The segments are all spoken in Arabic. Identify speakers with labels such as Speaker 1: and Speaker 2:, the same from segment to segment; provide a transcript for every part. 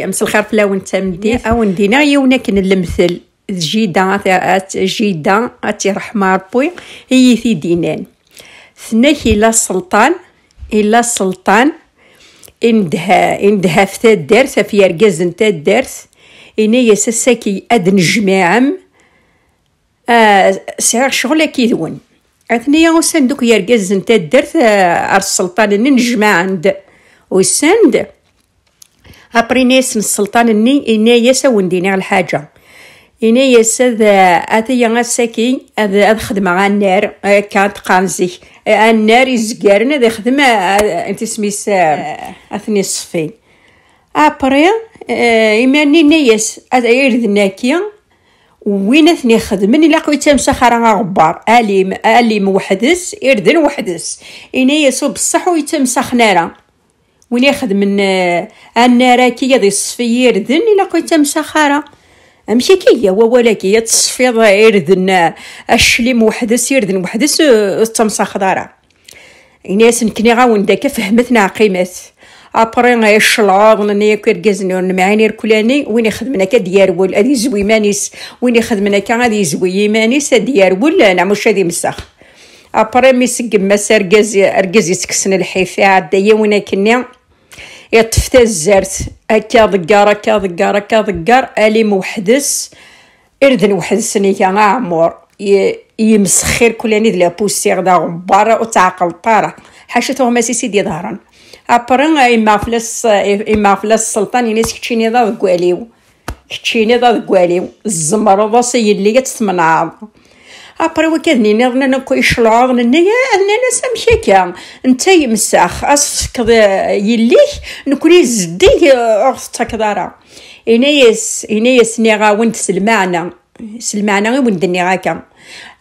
Speaker 1: امس الخير فلا وانت مدي او ندينا يونا كن المثل جيدا اتي رحمه ربي هي في دينان ثناك الا السلطان اندها في الدرس في رجاز نتا الدرس اني سساكي ادن جماعم سعر شغل كيدون اثنيا وسندوك يرجاز نتا الدرس السلطان نجمع عند وسند ابرينيس السلطان اني يسون دينا الحاجه اني يسد اتيا غساكي هذا خدمه على النار كانت قانزي النار يزقارن هذا خدمه انت سميس اثني الصفين ابري ايماني نيس هذا يردناكي وين اثني خدمني لاقيت تمسخر غبار اليم وحدس يردن وحدس اني يسو بصح ويتمسخ نارا وين يخدم من النار كي هذا الصفي يردن لاقيت مسخره امشي كي هو ولكن تصفيض يردن الشليم وحدس يردن وحدس تمسخ دارا الناس نكني غاون داك فهمتنا قيمه ابري غا الشلاض ني كيركزني المعاني الكلاني وين يخدمنا كديارول ادي زوي مانيس وين يخدمنا كغادي زوي مانيس ديارول انا مش هذه مسخ ابري ميسق مسار ارجز يسكسن الحيفه عدايا وين كني يطفت الزرت هكا ضقار الي موحدس اردن وحدس نيكا عمور يمسخير كلاني د لا بوسيغ دا غبار وتعقل طاره حاشته ما سيدي ظهرا ابرن اما فلاس السلطان ينس كتشيني ضا قواليو الزمر ضاسي اللي تتمنع ابري وكذني نرنا نكو يشلعض نيا اننا سمشيكا انت يمسخ اصفك يليك نكوني زدي اختك دارا انيس نيغا وانت سلمعنا وين دني غاكا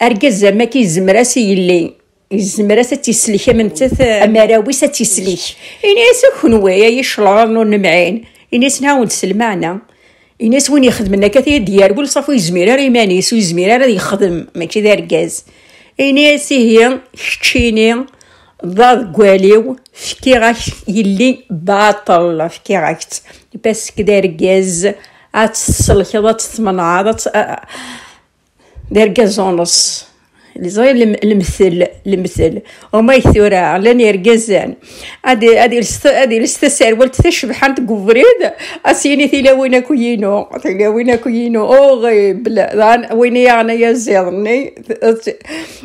Speaker 1: ارجز ما كيزمراس يلي الزمراس تيسليك من تث امراويس تيسليك انيس كنويا يشلعض نمعين انيس ناون سلمعنا الناس وين يخدمنا كثير ديال قول صافو يزمير ريمانيس ويزمير راه يخدم ماشي دار كاز الناس هي كتشيني ضاد قواليو فكي غاك يلي باطل فكي غاك بس كدار كاز اتصلك ضات ثمنعه دار كاز ونص اللي زاير المثل وما يثورا على نيرجازان ادي الاستسار ولت تشبحان تقفريد اسيني تلاوينا كوينو او غيب لا وين يعني يا زيرني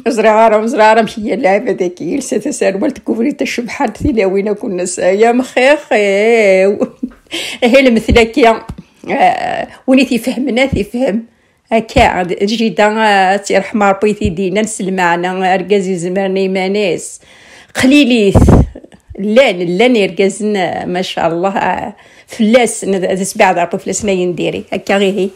Speaker 1: زرارة مشي اللعبه ديك الاستسار ولت تقفريد تشبحان تلاوينا كنا يا مخيخ هي المثلكيه وين تفهم هكا جيدا تيرحم ربي تيدينا نسلمعنا اركازي زمرني ماناس قليليث لان يركزنا ما شاء الله فلاس نسبع ربي فلاس ما ينديري هكا غير هي